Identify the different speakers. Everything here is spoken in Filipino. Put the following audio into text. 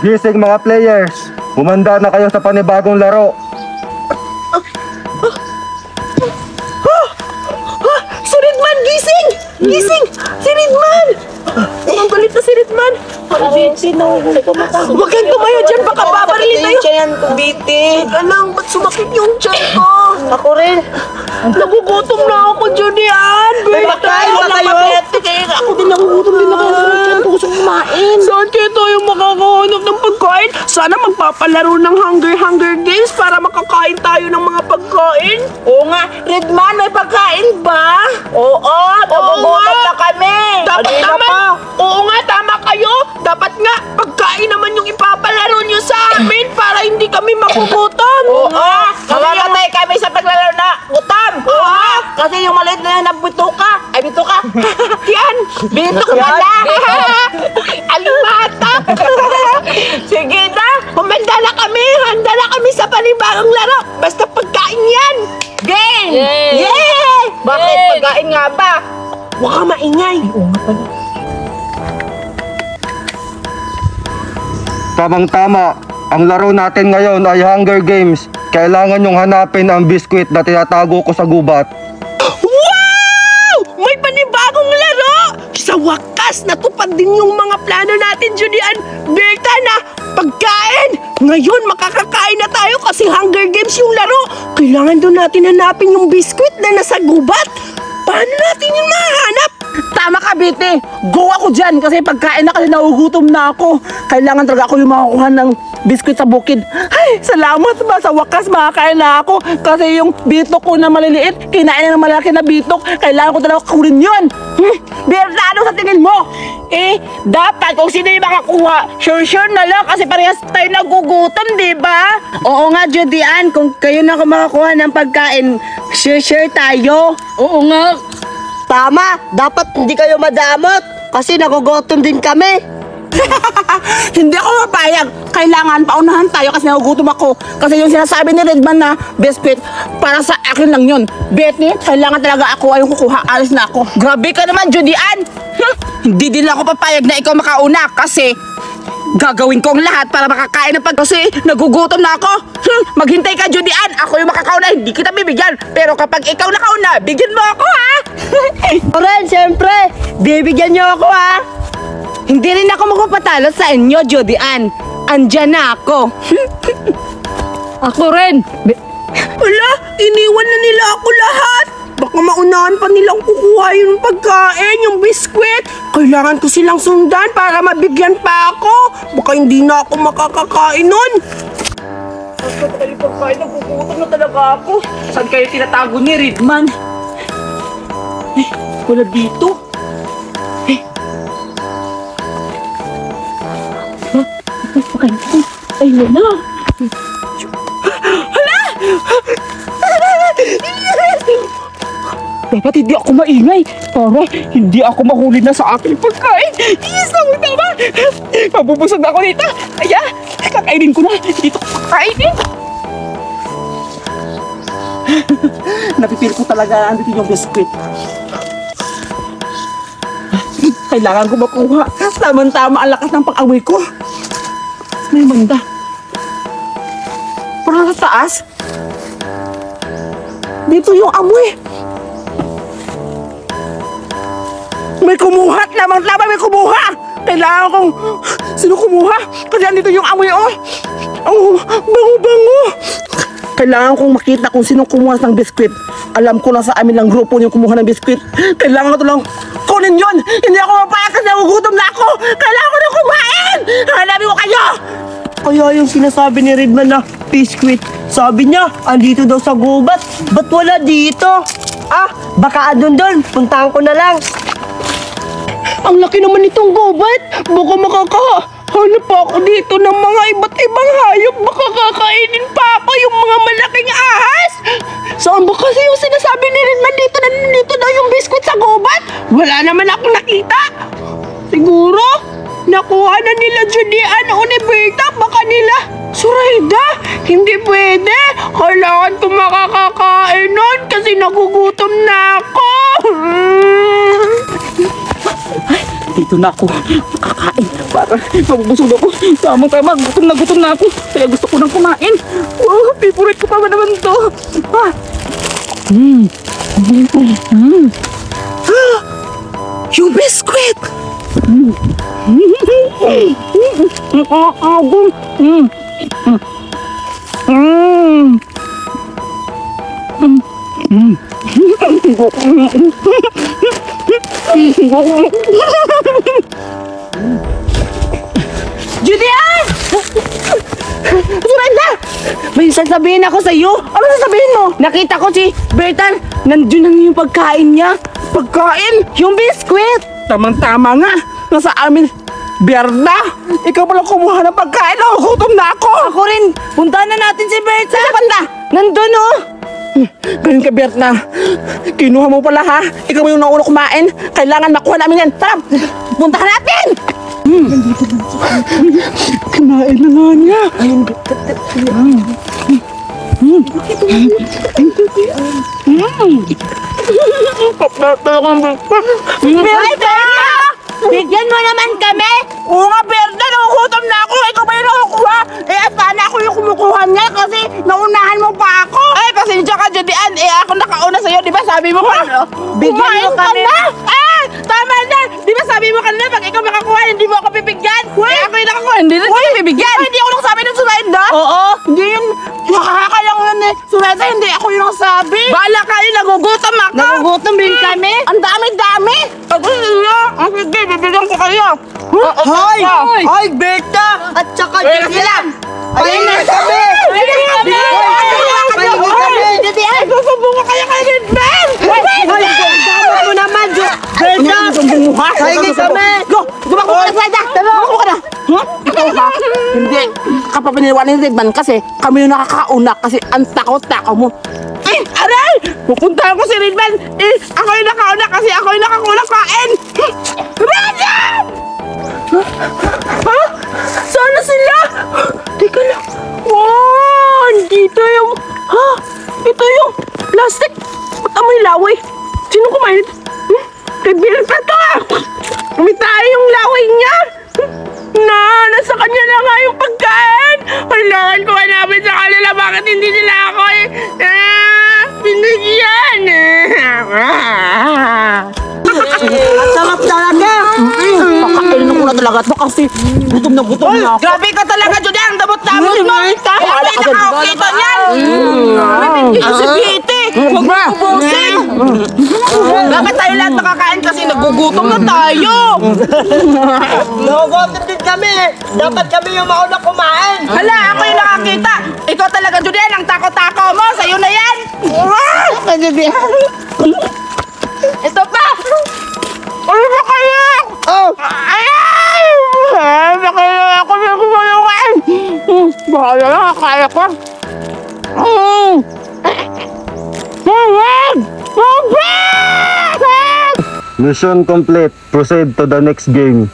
Speaker 1: Gising mga players! Humanda na kayo sa panibagong laro!
Speaker 2: Si Redman! Gising! Gising! Si Redman! Ang galit na si Redman! Huwag kang tumayo dyan! Baka babarilin tayo!
Speaker 3: Tiyan ko, Biti.
Speaker 2: Alang, ba't sumakit yung tiyan ko?
Speaker 3: Ako rin.
Speaker 2: Nagugutom na ako, Julian!
Speaker 3: May pagkain ba kayo?
Speaker 2: Ako din nagugutom din ako. Gusto kumain. Saan kaya tayo makakahanap ng pagkain? Sana magpapalaro ng Hunger Games para makakain tayo ng mga pagkain.
Speaker 3: Oo nga, Redman, may pagkain ba? Oo, nagugutom na kami.
Speaker 2: Dapat naman. Oo nga, tama kayo. Dapat nga, pagkain naman yung ipapalaro nyo sa amin para hindi kami magugutom.
Speaker 3: Oo, mamamatay kami sa paglalaro na gutom. Oo, kasi yung maliit na yan na bituka. Ay, bituka.
Speaker 2: Yan.
Speaker 3: Bitok pala.
Speaker 2: Alimata. Sige na, humanda na kami. Handa na kami sa panibagong laro. Basta pagkain yan. Game!
Speaker 3: Yay! Bakit pagkain nga ba?
Speaker 2: Huwag ka maingay. Oo nga pala.
Speaker 1: Tamang-tama, ang laro natin ngayon ay Hunger Games. Kailangan nyong hanapin ang biskwit na tinatago ko sa gubat.
Speaker 2: Wow! May panibagong laro! Sa wakas, natupad din yung mga plano natin, Julian. Berta na, pagkain! Ngayon, makakakain na tayo kasi Hunger Games yung laro. Kailangan doon natin hanapin yung biskwit na nasa gubat. Paano natin yung mahanap?
Speaker 4: Tama ka, Biti. Go ako dyan kasi pagkain na kasi naugutom na ako. Kailangan talaga ako yung makakuha ng biskuit sa bukid. Ay, salamat ba? Sa wakas makakain na ako. Kasi yung bitok ko na maliliit, kinain na ng malaki na bitok. Kailangan ko talaga kunin yun. Berta, ano sa tingin mo?
Speaker 2: Dapat kung sino yung makakuha, sure na lang kasi parehas tayo nagugutom, di ba?
Speaker 4: Oo nga, Judian. Kung kayo na ako makakuha ng pagkain, share tayo.
Speaker 3: Oo nga. Tama, dapat hindi kayo madamot kasi nagugutom din kami.
Speaker 4: Hindi ako mapayag. Kailangan paunahan tayo kasi nagugutom ako. Kasi yung sinasabi ni Redman na biscuit, para sa akin lang yun. Betty, kailangan talaga ako ayong kukuha. Alis na ako. Grabe ka naman, Judian. Hindi din ako papayag na ikaw makauna kasi gagawin ko ang lahat para makakain ng kasi nagugutom na ako. Maghintay ka, Judian. Ako yung makakauna, hindi kita bibigyan. Pero kapag ikaw nakauna, bigyan mo ako, ha?
Speaker 3: Oren, siyempre, bibigyan niyo ako ha.
Speaker 4: Hindi rin ako magpapatalo sa inyo, Judian. Andyan na ako.
Speaker 3: Ako rin.
Speaker 2: Wala, iniwan na nila ako lahat. Baka maunahan pa nilang kukuha yung pagkain, yung biskwit. Kailangan ko silang sundan para mabigyan pa ako. Baka hindi na ako makakakain nun.
Speaker 4: Saan kayo pagkain? Nagugutom na talaga ako. Saan kayo tinatago ni Redman? Wala dito.
Speaker 2: Ay, wala.
Speaker 4: Dapat hindi ako maingay para hindi ako mahuli na sa aking pagkain. Yes, tama. Mabubusog na ako dito. Kaya, kakainin ko na. Dito ko kakainin. Napipil ko talaga andito yung biskuit. Kailangan ko makuha. Tama-tama ang lakas ng pag-amoy ko. May banda. Parang sa taas. Dito yung amoy. May kumuha. Lamang-lamang may kumuha. Kailangan kong... Sino kumuha? Kasi andito yung amoy, oh. Ang bango-bango. Kailangan kong makita kung sino kumuha ng biskwit. Alam ko na sa amin lang grupo yung kumuha ng biskwit. Kailangan ko ito lang kunin yun. Hindi ako mapayag kasi nagugutom na ako. Kailangan ko na kumain. Hanapin ko kayo.
Speaker 2: Kaya yung sinasabi ni Redman na biskwit, sabi niya, andito daw sa gubat. Ba't wala dito?
Speaker 3: Baka doon, puntahan ko na lang.
Speaker 2: Ang laki naman nitong gubat. Baka makakahanap pa ako dito ng mga iba't ibang hayop. Baka kakainin pa ako yung mga malaking ahas. Saan ba kasi yung sinasabi ni Redman dito daw yung biskwit sa gubat? Wala naman akong nakita. Siguro, nakuha na nila Julian o ni Berta. Baka nila Suraida. Hindi pwede. Kailangan ko makakakain nun kasi nagugutom na ako.
Speaker 4: Dito na ako. Kakain. Para mabubusog ako. Tamang-tama. Gutom na ako. Kaya gusto ko nang kumain. Wow, favorite ko pa ba naman to? Ah. Yung biskwit! Nakakagong!
Speaker 2: Julian! Surrender! May sasabihin ako sa iyo. Ano sasabihin mo? Nakita ko si Bertan. Nandiyon na yung pagkain niya.
Speaker 4: Pagkain!
Speaker 2: Yung biskwit.
Speaker 4: Tamang-tama nga! Nasa amin! Berna! Ikaw pala kumuha ng pagkain! Nakukutom na ako!
Speaker 2: Ako rin. Puntahan na natin si Bertan. Saan banda? Nandun oh.
Speaker 4: Ganun ka, Berna. Kinuha mo pala, ha? Ikaw yung nauna kumain. Kailangan makuha namin yan. Tara! Puntahan natin! Kinain na nga niya.
Speaker 2: Berta! Bigyan mo naman kami.
Speaker 4: Oo nga, Berna. Nakukutom na ako. Ikaw ba yung nakukuha? Eh, sana ako yung kumukuha niya kasi naunahan mo pa ako. Ay, pasensya ka, Judian. Eh, ako nakauna sa'yo. Di ba sabi mo pa?
Speaker 2: Bigyan mo kami.
Speaker 4: Tama na! Di ba sabi mo kanina pag ikaw makakuha, hindi mo ako bibigyan? Eh, ako yung nakakuha, hindi rin kita bibigyan. Hindi ako nagsabi ng Surenda?
Speaker 2: Oo.
Speaker 4: Hindi yun. Nakakalang yun eh. Surenda, hindi ako yung nagsabi. Bahala kayo, nagugutom ako.
Speaker 2: Nagugutom din kami.
Speaker 4: Ang dami-dami. Pag gusto nyo, sige, bibigyan ko kayo.
Speaker 3: Hoy! Hoy, Berta! At saka Julian! Ayun na kami!
Speaker 4: Ay, susumbong ko kayo kay Redman!
Speaker 2: Tama mo naman,
Speaker 3: Berta! Kaingin kami!
Speaker 4: Go! Gumakbo ka na, Surenda! Gumakbo ka na! Ikaw ha? Hindi. Kapapaniwala ni Redman kasi kami yung nakakauna kasi ang takot-takaw mo. Eh, aray! Pupuntahan ko si Redman! Eh, ako yung nakauna kasi ako yung nakakulang kain! Redman! Ha? Sana sila? Teka lang. Wow! Dito yung... Ha? Ito yung plastic. Ba't amoy laway? Sino kumain? Kay Berta to ah! Umitay yung laway niya! Nasa kanya na nga yung pagkain! Kailangan ko hanapin sa kanila bakit hindi nila ako binigyan!
Speaker 3: Sarap talaga!
Speaker 4: Pakakainin ko na talaga ito kasi gutom na ako. Grabe ka talaga, Julian! Ang damot-damot mo! Kaya may nakakita niyan! Ang sigiti! Huwag mo ubusin! Bakit tayo lahat nakakain kasi nagugutom na tayo?
Speaker 3: Nagugutom din kami! Dapat kami yung mauna kumain!
Speaker 4: Hala, ako yung nakakita! Ikaw talaga, Julian! Ang tako-tako mo! Sa'yo na yan! Ito pa! Ano ba kaya?
Speaker 3: Oh!
Speaker 4: Ay! Bakit ako na kumalungan? Bahala na, kaya ko. Mawag! Mawag!
Speaker 1: Mission complete. Proceed to the next game.